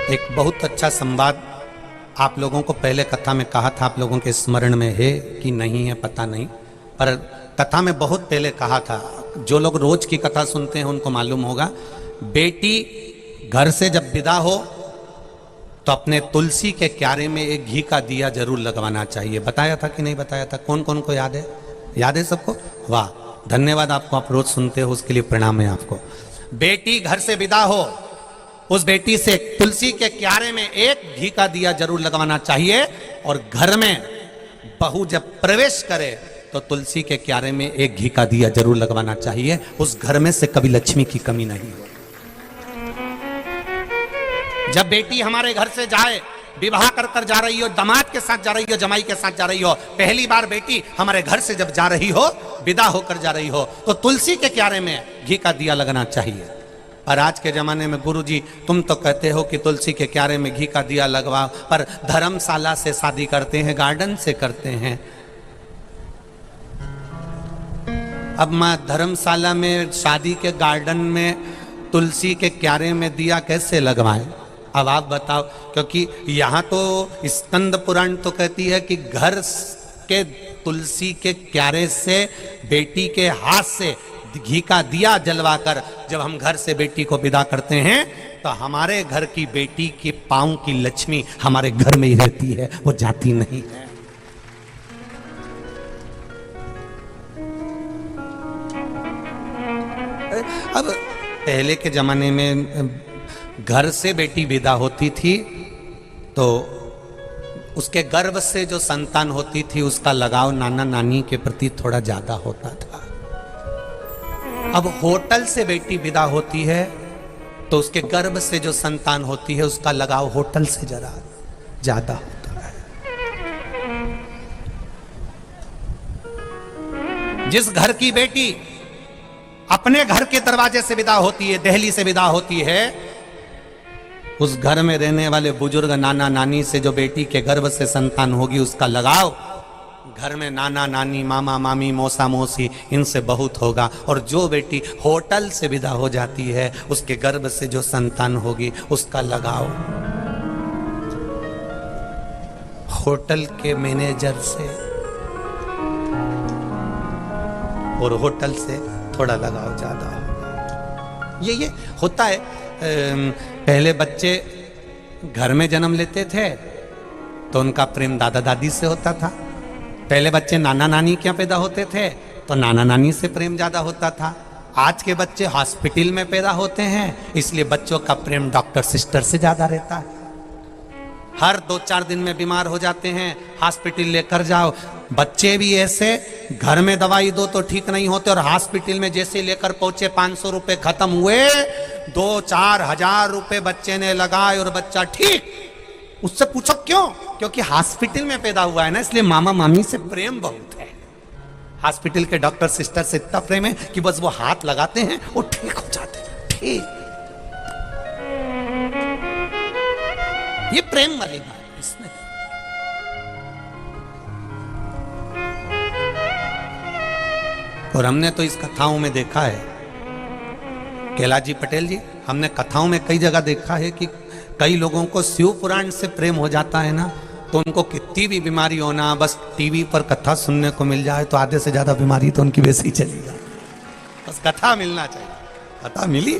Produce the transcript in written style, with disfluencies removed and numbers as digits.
एक बहुत अच्छा संवाद आप लोगों को पहले कथा में कहा था, आप लोगों के स्मरण में है कि नहीं है पता नहीं, पर कथा में बहुत पहले कहा था। जो लोग रोज की कथा सुनते हैं उनको मालूम होगा। बेटी घर से जब विदा हो तो अपने तुलसी के क्यारे में एक घी का दिया जरूर लगवाना चाहिए। बताया था कि नहीं बताया था? कौन कौन को याद है? याद है सबको? वाह, धन्यवाद आपको, आप रोज सुनते हो उसके लिए प्रणाम है आपको। बेटी घर से विदा हो, उस बेटी से तुलसी के क्यारे में एक घी का दिया जरूर लगवाना चाहिए। और घर में बहू जब प्रवेश करे तो तुलसी के क्यारे में एक घी का दिया जरूर लगवाना चाहिए। उस घर में से कभी लक्ष्मी की कमी नहीं हो। जब बेटी हमारे घर से जाए, विवाह कर जा रही हो, दामाद के साथ जा रही हो, जमाई के साथ जा रही हो, पहली बार बेटी हमारे घर से जब जा रही हो, विदा होकर जा रही हो, तो तुलसी के क्यारे में घी का दिया लगना चाहिए। और आज के जमाने में गुरुजी तुम तो कहते हो कि तुलसी के क्यारे में घी का दिया लगवाओ, पर धर्मशाला से शादी करते हैं, गार्डन से करते हैं। अब मैं धर्मशाला में शादी के गार्डन में तुलसी के क्यारे में दिया कैसे लगवाएं? अब आप बताओ, क्योंकि यहाँ तो स्कंद पुराण तो कहती है कि घर के तुलसी के क्यारे से बेटी के हाथ से घी का दिया जलवाकर जब हम घर से बेटी को विदा करते हैं तो हमारे घर की बेटी के पांव की लक्ष्मी हमारे घर में ही रहती है, वो जाती नहीं है। अब पहले के जमाने में घर से बेटी विदा होती थी तो उसके गर्भ से जो संतान होती थी उसका लगाव नाना नानी के प्रति थोड़ा ज्यादा होता था। अब होटल से बेटी विदा होती है तो उसके गर्भ से जो संतान होती है उसका लगाव होटल से जरा ज्यादा होता है। जिस घर की बेटी अपने घर के दरवाजे से विदा होती है, दहली से विदा होती है, उस घर में रहने वाले बुजुर्ग नाना नानी से जो बेटी के गर्भ से संतान होगी उसका लगाव घर में नाना नानी, मामा मामी, मौसा मौसी इनसे बहुत होगा। और जो बेटी होटल से विदा हो जाती है उसके गर्भ से जो संतान होगी उसका लगाव होटल के मैनेजर से और होटल से थोड़ा लगाव ज्यादा होगा। ये होता है। पहले बच्चे घर में जन्म लेते थे तो उनका प्रेम दादा दादी से होता था। पहले बच्चे नाना नानी क्या पैदा होते थे तो नाना नानी से प्रेम ज्यादा होता था। आज के बच्चे हॉस्पिटल में पैदा होते हैं इसलिए बच्चों का प्रेम डॉक्टर सिस्टर से ज्यादा रहता है। हर 2-4 दिन में बीमार हो जाते हैं, हॉस्पिटल लेकर जाओ। बच्चे भी ऐसे, घर में दवाई दो तो ठीक नहीं होते और हॉस्पिटल में जैसे लेकर पहुंचे 500 रुपए खत्म हुए, 2-4 हजार रुपए बच्चे ने लगाए और बच्चा ठीक। उससे पूछो क्यों? क्योंकि हॉस्पिटल में पैदा हुआ है ना, इसलिए मामा मामी से प्रेम बहुत है। हॉस्पिटल के डॉक्टर सिस्टर से इतना प्रेम है कि बस वो हाथ लगाते हैं वो ठीक हो जाते हैं। ठीक, ये प्रेम वाली बात इसमें। और हमने तो इस कथाओं में देखा है, कैलाश जी पटेल जी, हमने कथाओं में कई जगह देखा है कि कई लोगों को शिव पुराण से प्रेम हो जाता है ना, तो उनको कितनी भी बीमारी होना, बस टीवी पर कथा सुनने को मिल जाए तो आधे से ज्यादा बीमारी तो उनकी वैसे ही चली जाए। बस कथा मिलना चाहिए। कथा मिली